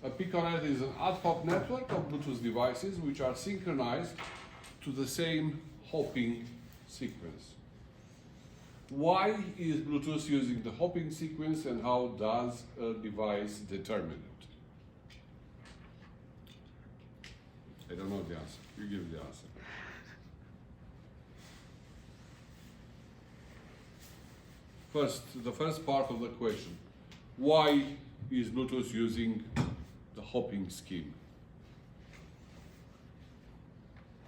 A piconet is an ad hoc network of Bluetooth devices which are synchronized to the same hopping sequence. Why is Bluetooth using the hopping sequence and how does a device determine it? I don't know the answer. You give the answer. First, the first part of the question. Why is Bluetooth using the hopping scheme?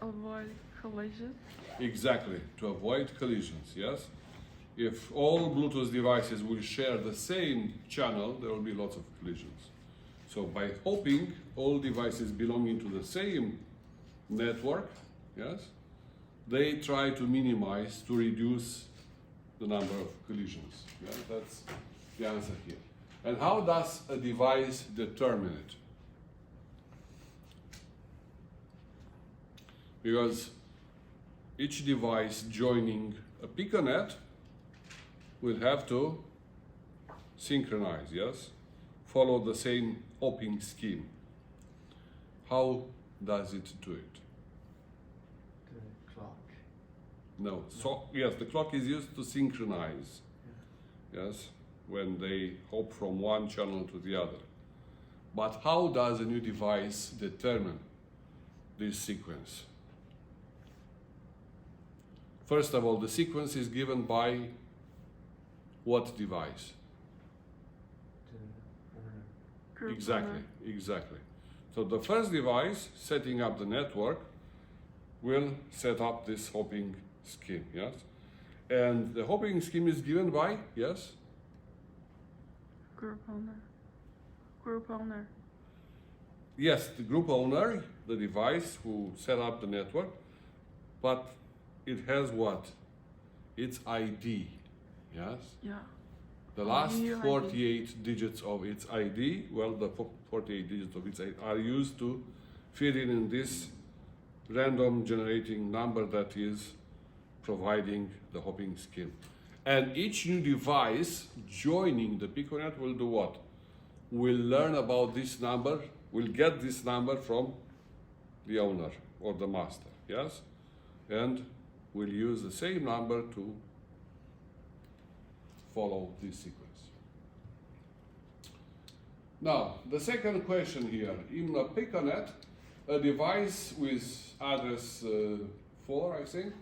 Avoid collision. Exactly, to avoid collisions, yes? If all Bluetooth devices will share the same channel, there will be lots of collisions. So by hopping all devices belonging to the same network, yes, they try to minimize, to reduce the number of collisions. Yeah, that's the answer here. And how does a device determine it? Because each device joining a piconet will have to synchronize, yes? Follow the same hopping scheme. How does it do it? The clock. No. So, yes, the clock is used to synchronize, yes, when they hop from one channel to the other. But how does a new device determine this sequence? First of all, the sequence is given by what device? Group Exactly, owner. exactly. So the first device setting up the network will set up this hopping scheme, yes? And the hopping scheme is given by, yes? Group owner. Group owner. Yes, the group owner, the device who set up the network, but it has what? Its ID, yes? Yeah. The last New ID. 48 digits of its ID, well, the 48 digits of its ID are used to fill in this random generating number that is providing the hopping scheme. And each new device joining the piconet will do what? Will learn about this number, will get this number from the owner or the master, yes? And will use the same number to follow this sequence. Now, the second question here. In a piconet, a device with address 4, I think,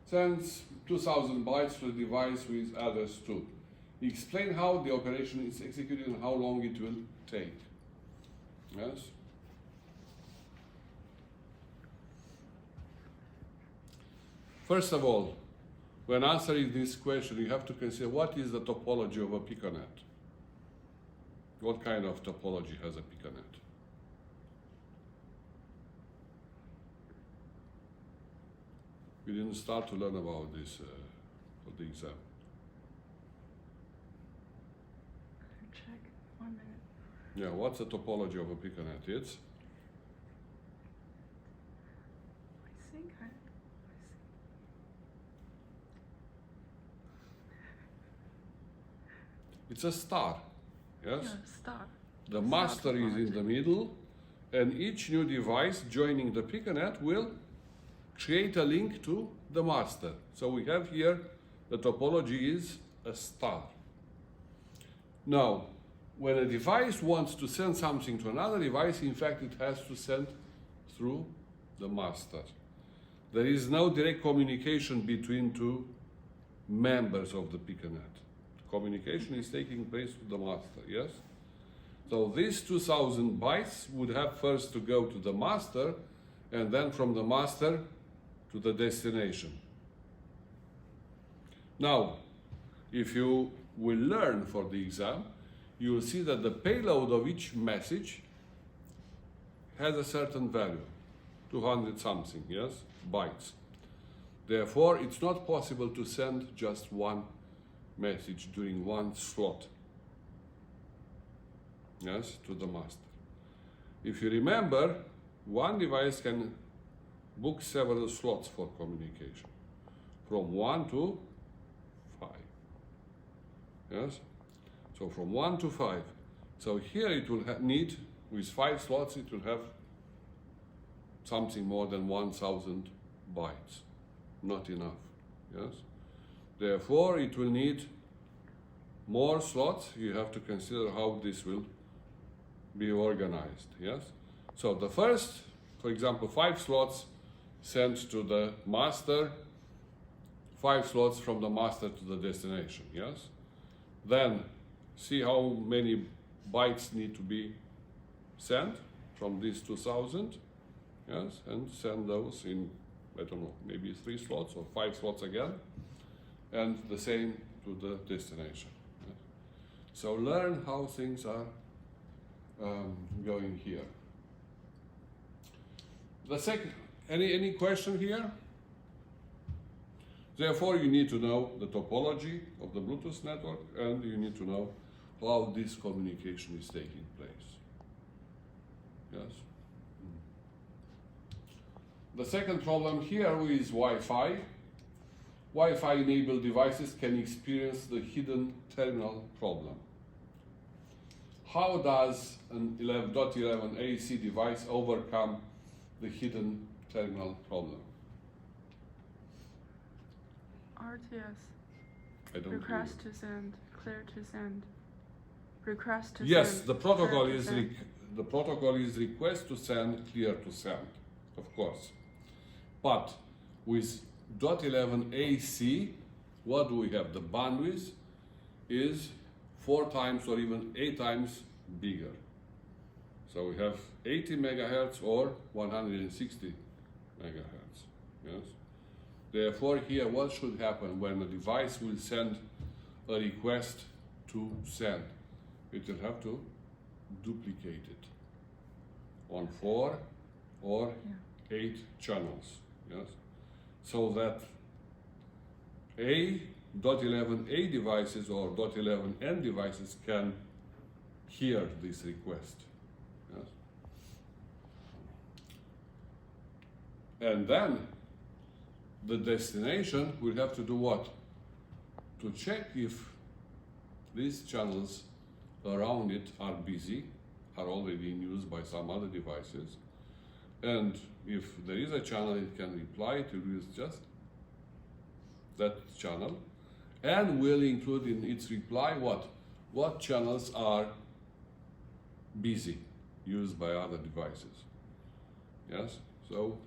sends 2000 bytes to a device with address 2. Explain how the operation is executed and how long it will take. Yes? First of all, when answering this question, you have to consider what is the topology of a piconet. What kind of topology has a piconet? We didn't start to learn about this for the exam. Check. 1 minute. Yeah, what's the topology of a piconet? It's I think I see. it's a star. Yes? Yeah, star. The Star master is in topology. the middle, and each new device joining the piconet will create a link to the master. So we have here the topology is a star. Now, when a device wants to send something to another device, in fact, it has to send through the master. There is no direct communication between two members of the piconet. Communication is taking place with the master, yes? So these 2000 bytes would have first to go to the master, and then from the master to the destination. Now, if you will learn for the exam, you will see that the payload of each message has a certain value, 200 something, yes, bytes. Therefore, it's not possible to send just one message during one slot, yes, to the master. If you remember, one device can book several slots for communication, from 1 to 5, yes? So from 1 to 5. So here it will need with 5 slots it will have something more than 1000 bytes. Not enough. Yes. Therefore, it will need more slots. You have to consider how this will be organized. Yes. So the first, for example, 5 slots sent to the master, 5 slots from the master to the destination. Yes. Then see how many bytes need to be sent from these 2000. Yes, and send those in, I don't know, maybe 3 slots or 5 slots again, and the same to the destination. Yes. So learn how things are going here. The second, any question here? Therefore, you need to know the topology of the Bluetooth network, and you need to know how this communication is taking place. Yes. The second problem here is Wi-Fi. Wi-Fi enabled devices can experience the hidden terminal problem. How does an 11.11 AC device overcome the hidden terminal problem? RTS. I don't Request to send. Clear to send. Request to Yes, send. the protocol clear to is send. the protocol is request to send, clear to send, of course. But with .11 AC, what do we have? The bandwidth is 4 times or even 8 times bigger. So we have 80 megahertz or 160 megahertz. Yes. Therefore, here what should happen when a device will send a request to send? It will have to duplicate it on 4 or 8 channels. Yes. So that A.11a devices or .11n devices can hear this request. Yes. And then the destination will have to do what? To check if these channels around it are busy, are already in use by some other devices. And if there is a channel it can reply to use just that channel, and will include in its reply what channels are busy, used by other devices. Yes? So,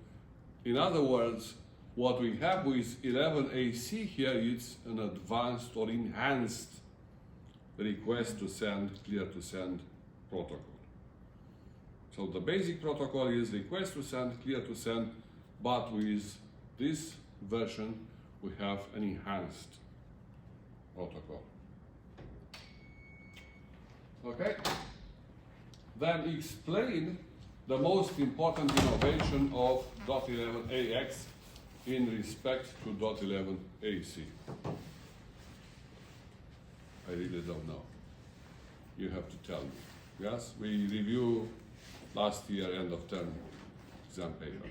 in other words, what we have with 11AC here is an advanced or enhanced request to send, clear to send protocol. So the basic protocol is request to send, clear to send, but with this version we have an enhanced protocol. Okay? Then explain the most important innovation of .11ax in respect to .11ac. I really don't know. You have to tell me. Yes, we review last year end of term exam paper.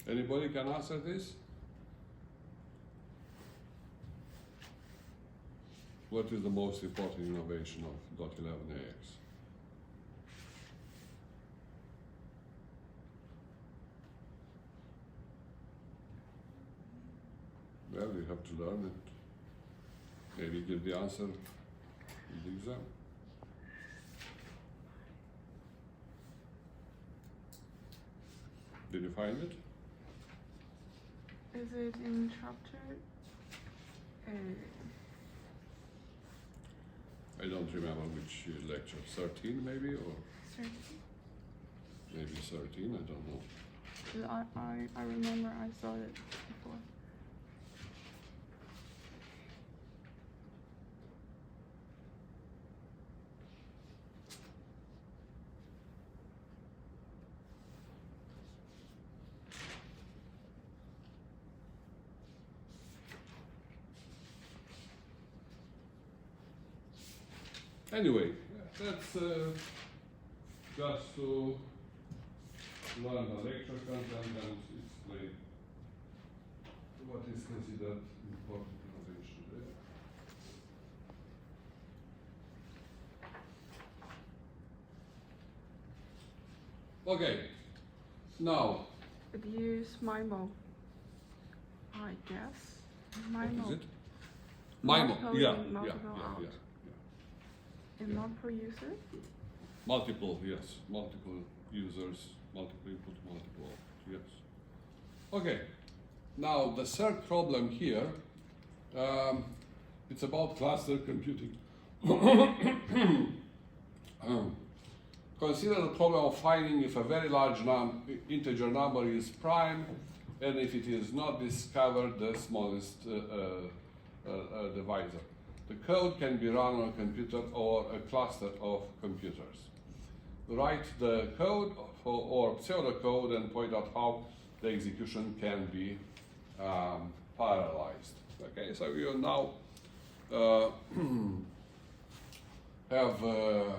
Anybody can answer this? What is the most important innovation of .11ax? Well, you have to learn it. Maybe give the answer in the exam. Did you find it? Is it in chapter? I don't remember which lecture. 13 maybe, or 13? maybe 13, I don't know. I remember I saw it before. Anyway, that's just to learn the lecture content and explain what is considered important innovation there. Okay, now, But use MIMO, I guess. MIMO. what is it? Not MIMO, pulling yeah, multiple out. yeah. And not per user? Multiple, yes, multiple users, multiple input, multiple output, yes. Okay, now the third problem here, it's about cluster computing. Consider the problem of finding if a very large integer number is prime, and if it is not, discover the smallest divisor. The code can be run on a computer or a cluster of computers. Write the code or pseudocode and point out how the execution can be parallelized. Okay, so you now have a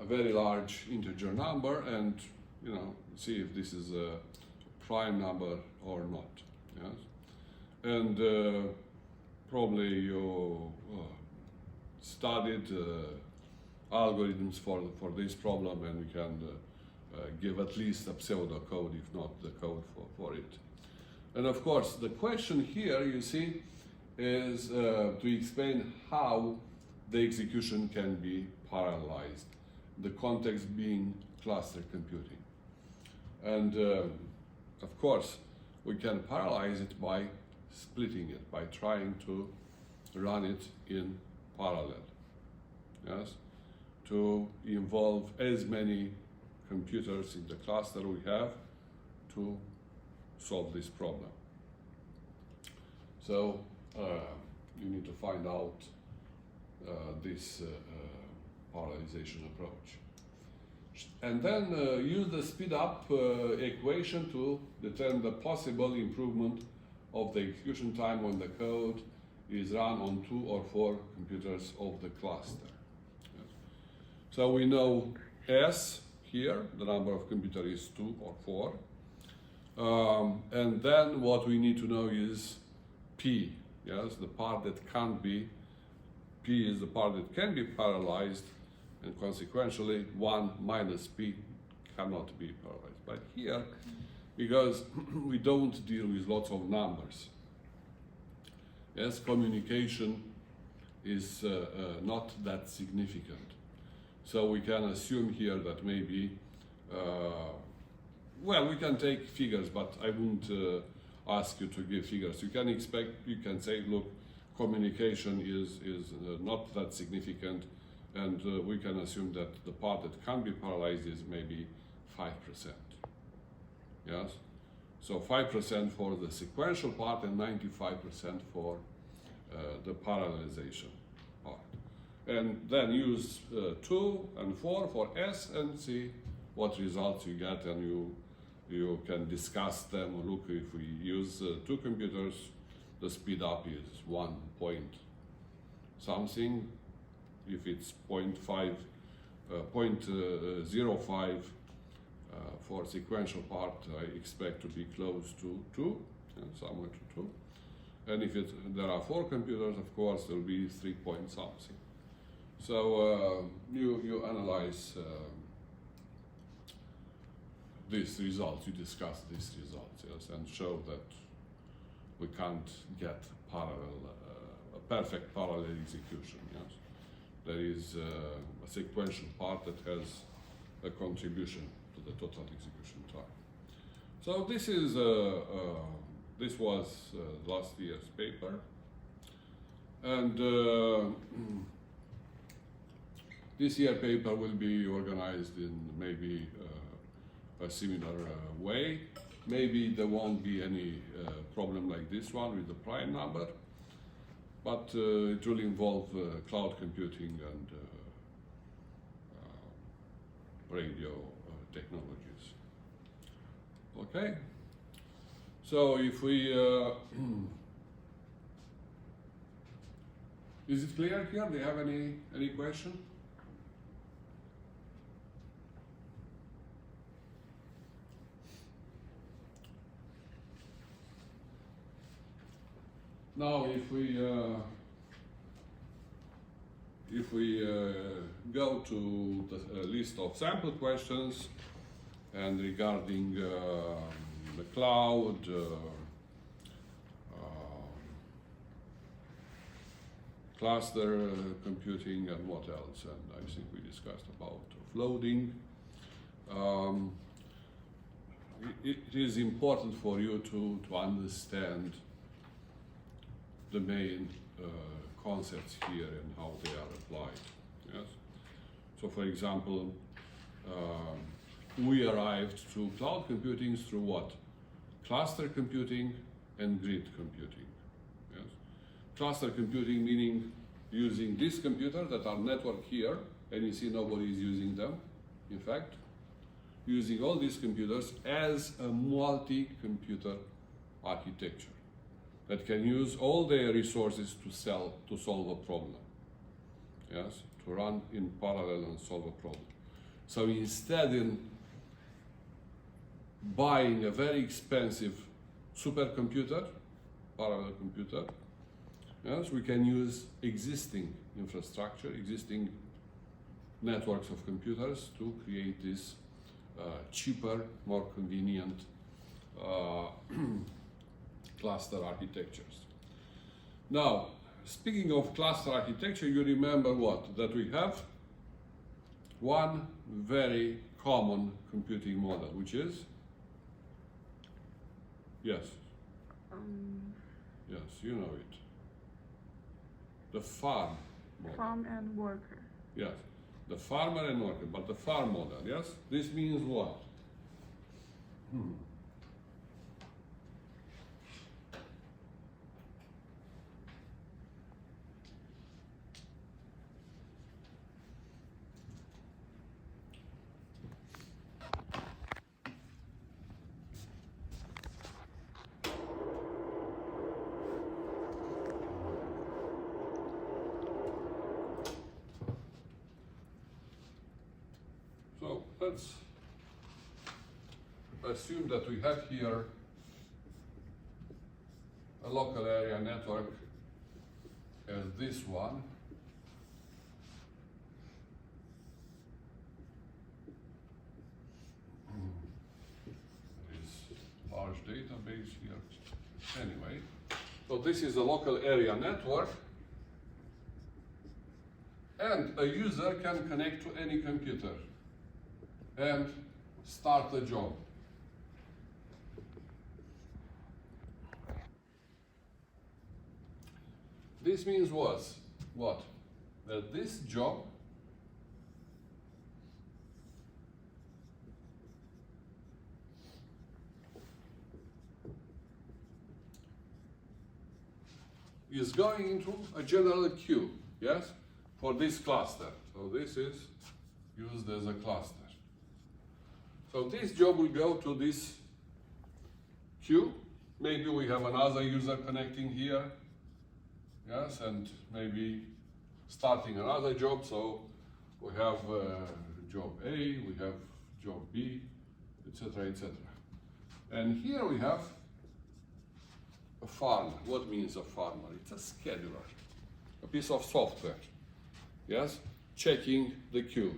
very large integer number, and see if this is a prime number or not. Yes, and probably you studied algorithms for this problem, and you can give at least a pseudocode, if not the code for it. And of course, the question here, you see, is to explain how the execution can be parallelized, the context being cluster computing. And of course, we can parallelize it by splitting it, by trying to run it in parallel. Yes, to involve as many computers in the cluster we have to solve this problem. So you need to find out this parallelization approach. And then use the speed up equation to determine the possible improvement of the execution time when the code is run on 2 or 4 computers of the cluster. Yes. So we know S here, the number of computers is 2 or 4. And then what we need to know is P, yes, the part that can't be, P is the part that can be parallelized, and consequentially 1 minus P cannot be parallelized. But here, because we don't deal with lots of numbers, yes, communication is not that significant. So we can assume here that maybe, well, we can take figures, but I wouldn't ask you to give figures. You can say, look, communication is not that significant, and we can assume that the part that can be parallelized is maybe 5%. Yes? So 5% for the sequential part and 95% for the parallelization part. And then use 2 and 4 for S and see what results you get, and you can discuss them. Look, if we use 2 computers, the speed up is 1 point something. If it's 0.05 for sequential part, I expect to be close to 2, and somewhere to 2. And if there are 4 computers, of course, there will be 3 point something. So you analyze these results, you discuss these results, yes, and show that we can't get a perfect parallel execution, yes. There is a sequential part that has a contribution to the total execution time. So this is this was last year's paper, and this year paper will be organized in maybe a similar way. Maybe there won't be any problem like this one with the prime number, but it will involve cloud computing and radio technologies. Okay, so if we Is it clear here? Do you have any question? Now, if we go to the list of sample questions and regarding the cloud, cluster computing, and what else? And I think we discussed about offloading. It is important for you to understand the main concepts here and how they are applied. Yes. So, for example, we arrived to cloud computing through what? Cluster computing and grid computing. Yes. Cluster computing meaning using these computers that are networked here, and you see nobody is using them. In fact, using all these computers as a multi-computer architecture that can use all their resources to solve a problem. Yes, to run in parallel and solve a problem. So instead in buying a very expensive supercomputer, parallel computer, yes, we can use existing infrastructure, existing networks of computers to create this cheaper, more convenient cluster architectures. Now, speaking of cluster architecture, you remember what? That we have one very common computing model, which is? Yes. Yes, you know it. The farm model. Farm and worker. Yes, the farmer and worker, but the farm model, yes? This means what? So let's assume that we have here a local area network as this one. This large database here. Anyway, so this is a local area network, and a user can connect to any computer and start a job. This means what? That this job is going into a general queue, yes, for this cluster. So this is used as a cluster. So this job will go to this queue. Maybe we have another user connecting here, yes, and maybe starting another job. So we have job A, we have job B, etc., etc. And here we have a farmer. What means a farmer? It's a scheduler, a piece of software, yes, checking the queue.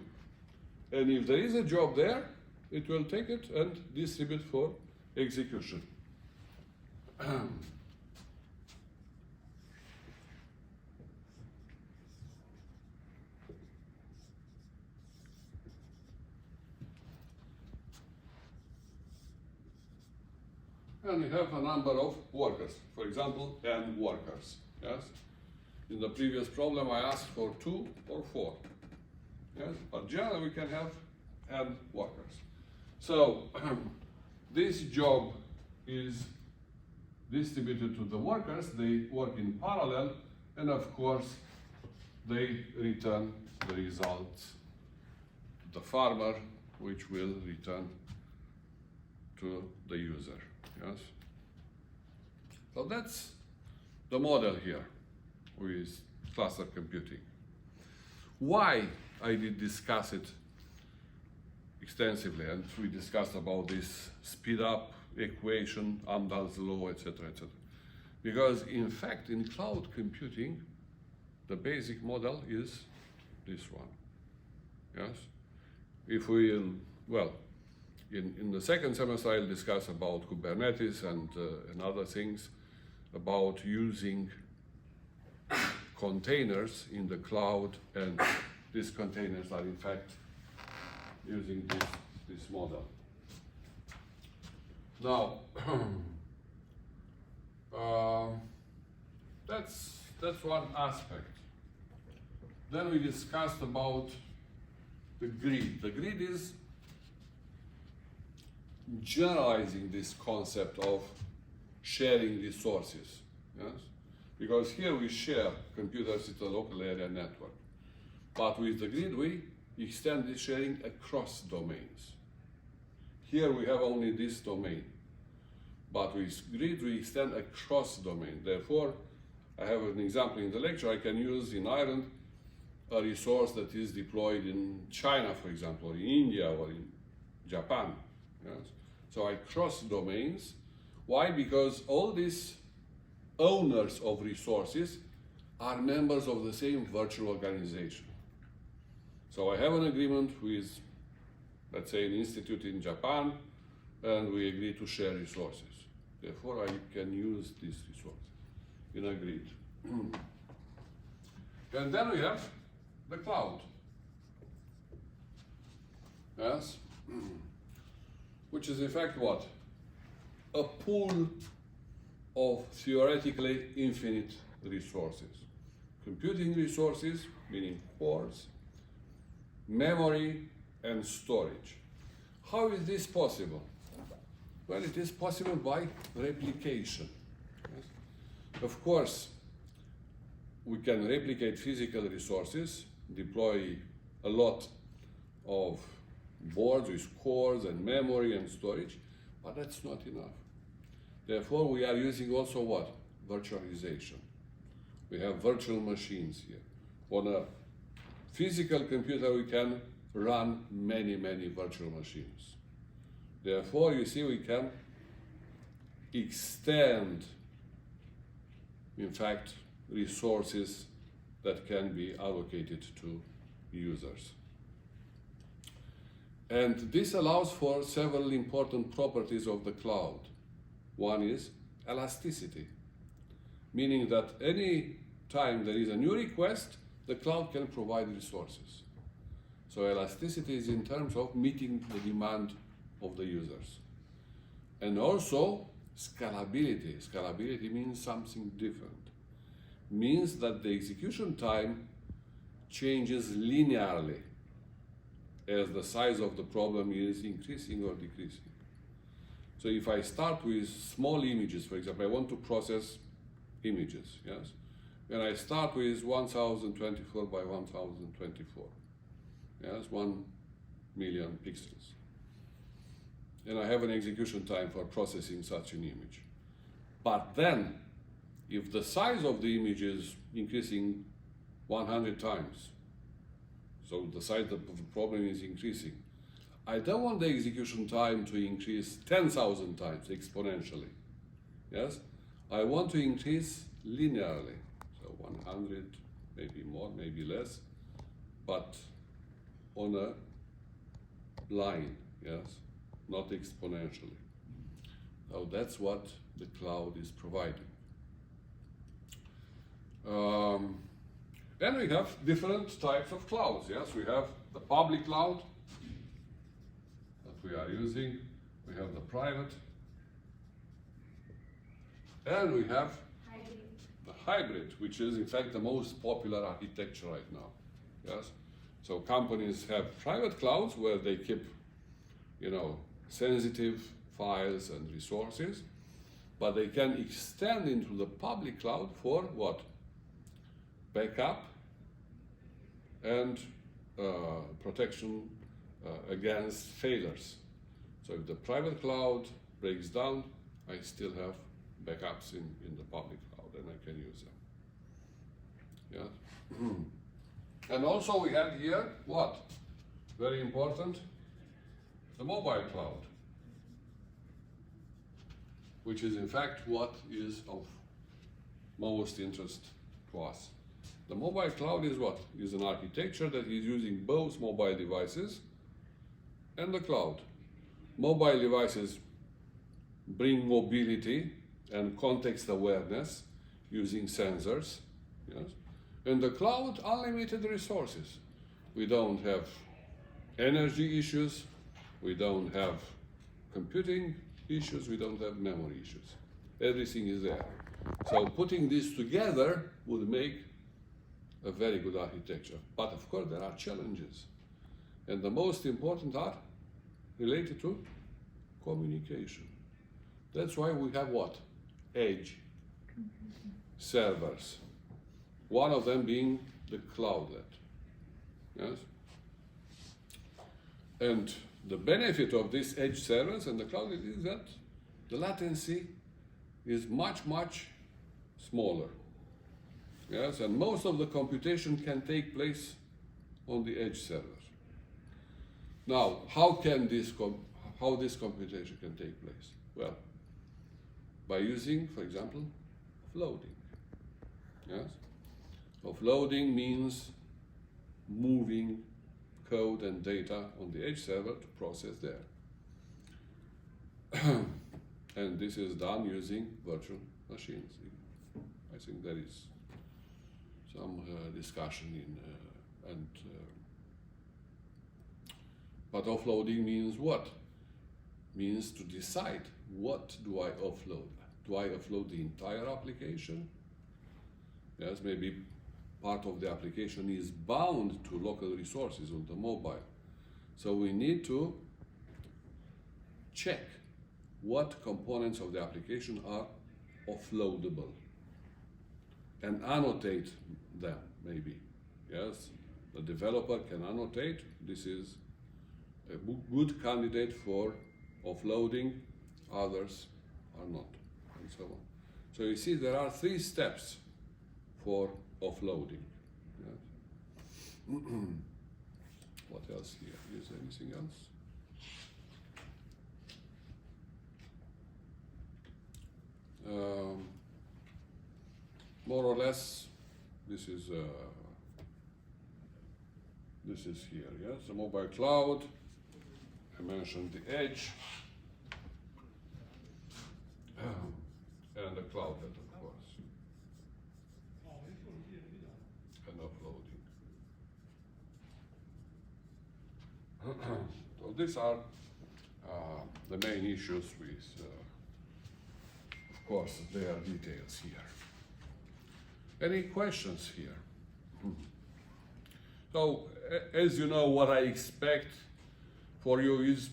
And if there is a job there, it will take it and distribute for execution. And we have a number of workers, for example, n workers. Yes. In the previous problem, I asked for 2 or 4. Yes, but generally we can have n workers. So this job is distributed to the workers. They work in parallel, and of course, they return the results to the farmer, which will return to the user. Yes. So that's the model here with cluster computing. Why I did discuss it extensively, and we discussed about this speed up equation, Amdahl's law, etc., etc. Because in fact, in cloud computing, the basic model is this one. Yes? If we, well, in the second semester, I'll discuss about Kubernetes and other things about using containers in the cloud, and these containers are in fact using this model. Now, that's one aspect. Then we discussed about the grid. The grid is generalizing this concept of sharing resources. Yes? Because here we share computers in the local area network. But with the grid, we extend this sharing across domains. Here we have only this domain. But with grid, we extend across domain. Therefore, I have an example in the lecture. I can use in Ireland a resource that is deployed in China, for example, or in India, or in Japan. Yes? So I cross domains. Why? Because all these owners of resources are members of the same virtual organization. So I have an agreement with, let's say, an institute in Japan, and we agree to share resources. Therefore, I can use these resources in a grid. And then we have the cloud. Yes? Which is in fact what? A pool of theoretically infinite resources. Computing resources, meaning cores, memory, and storage. How is this possible? Well, it is possible by replication. Yes? Of course, we can replicate physical resources, deploy a lot of boards with cores and memory and storage, but that's not enough. Therefore, we are using also what? Virtualization. We have virtual machines here. On a physical computer, we can run many, many virtual machines. Therefore, you see, we can extend, in fact, resources that can be allocated to users. And this allows for several important properties of the cloud. One is elasticity, meaning that any time there is a new request, the cloud can provide resources. So elasticity is in terms of meeting the demand of the users. And also scalability. Scalability means something different. Means that the execution time changes linearly as the size of the problem is increasing or decreasing. So if I start with small images, for example, I want to process images, yes? And I start with 1024 by 1024, yes, 1 million pixels. And I have an execution time for processing such an image. But then, if the size of the image is increasing 100 times, so the size of the problem is increasing, I don't want the execution time to increase 10,000 times exponentially. Yes? I want to increase linearly. So 100, maybe more, maybe less, but on a line, yes? Not exponentially. So that's what the cloud is providing. Then we have different types of clouds. Yes, we have the public cloud that we are using. We have the private. And we have the hybrid, which is in fact the most popular architecture right now. Yes, so companies have private clouds where they keep, sensitive files and resources, but they can extend into the public cloud for what? Backup and protection against failures. So if the private cloud breaks down, I still have backups in the public cloud and I can use them. Yeah. And also we have here what? Very important, the mobile cloud, which is in fact what is of most interest to us. The mobile cloud is what? Is an architecture that is using both mobile devices and the cloud. Mobile devices bring mobility and context awareness using sensors, yes? And the cloud, unlimited resources. We don't have energy issues, we don't have computing issues, we don't have memory issues. Everything is there. So putting this together would make a very good architecture. But of course there are challenges. And the most important are related to communication. That's why we have what? Edge servers. One of them being the cloudlet. Yes? And the benefit of these edge servers and the cloudlet is that the latency is much, much smaller. Yes, and most of the computation can take place on the edge servers. Now, how this computation can take place? Well, by using, for example, offloading. Yes, offloading means moving code and data on the edge server to process there. And this is done using virtual machines. I think there is some discussion in but offloading means what? Means to decide what do I offload. Do I offload the entire application? Yes, maybe part of the application is bound to local resources on the mobile. So we need to check what components of the application are offloadable and annotate them, maybe. Yes, the developer can annotate this is a good candidate for offloading, others are not, and so on. So you see there are 3 steps for offloading. Yes. What else here? Is there anything else? More or less, this is here. Yes, the mobile cloud. I mentioned the edge and the cloudlet, of course, and offloading. So these are the main issues with, of course, there are details here. Any questions here? So, as you know, what I expect for you is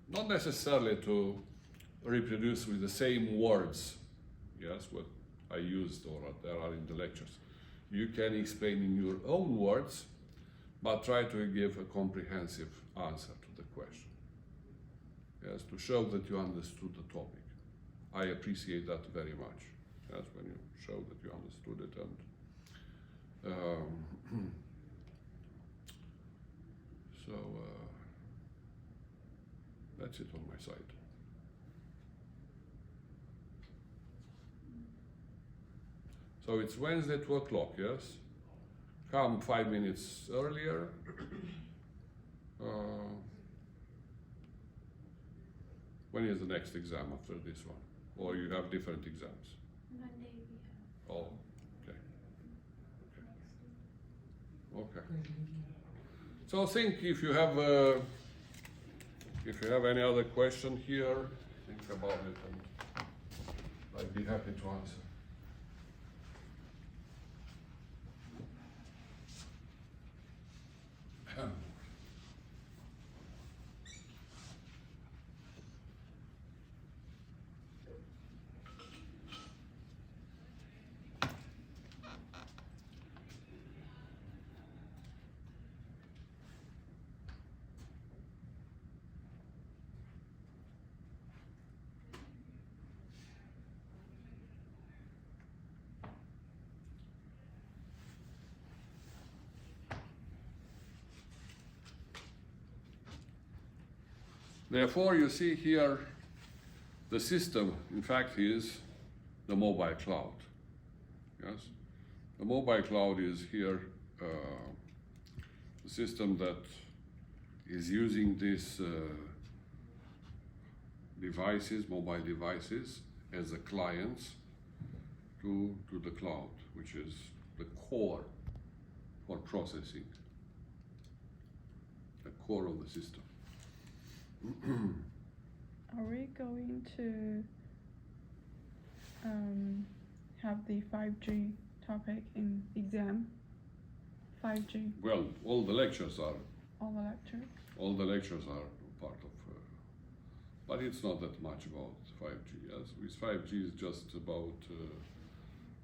not necessarily to reproduce with the same words, yes, what I used or there are in the lectures. You can explain in your own words, but try to give a comprehensive answer to the question. Yes, to show that you understood the topic. I appreciate that very much. Yes, when you show that you understood it, and so that's it on my side. So it's Wednesday, 2 o'clock, yes? Come 5 minutes earlier. When is the next exam after this one? Or you have different exams? Monday we have. Oh, okay. Okay. So think if you have any other question here, think about it and I'd be happy to answer. Therefore, you see here, the system, in fact, is the mobile cloud. Yes, the mobile cloud is here the system that is using these devices, mobile devices, as the clients to the cloud, which is the core for processing, the core of the system. Are we going to have the 5G topic in exam? 5G, Well, all the lectures are all the lectures? part of, but it's not that much about 5G. Yes, with 5G is just about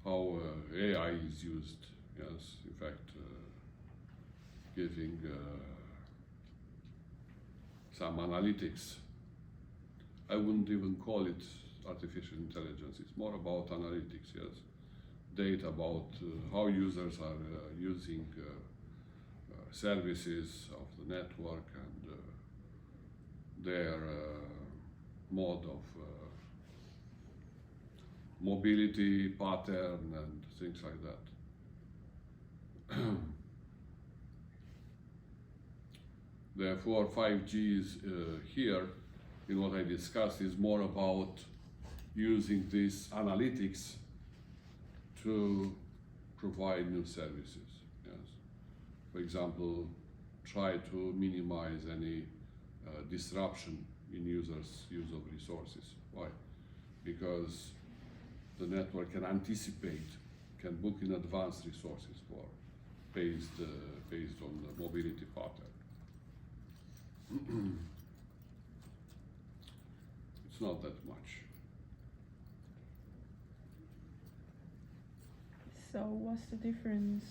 how AI is used. Yes, in fact, giving some analytics. I wouldn't even call it artificial intelligence. It's more about analytics. Yes, data about how users are using services of the network and their mode of mobility pattern and things like that. Therefore, 5G is here, in what I discussed, is more about using these analytics to provide new services. Yes, for example, try to minimize any disruption in users' use of resources. Why? Because the network can anticipate, can book in advance resources for based on the mobility pattern. It's not that much. So what's the difference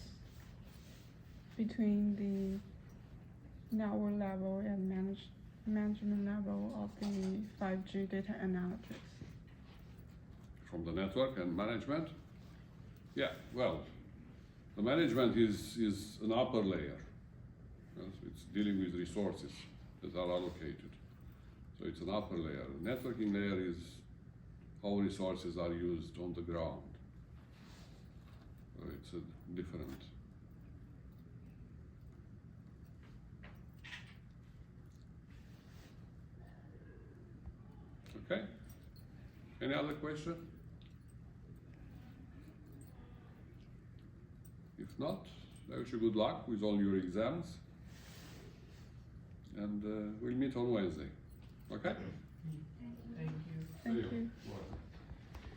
between the network level and management level of the 5G data analytics? From the network and management? Yeah, well, the management is an upper layer. Yes, it's dealing with resources that are allocated. So it's an upper layer. The networking layer is how resources are used on the ground. So it's a different. Okay? Any other question? If not, I wish you good luck with all your exams. And we'll meet on Wednesday. Okay?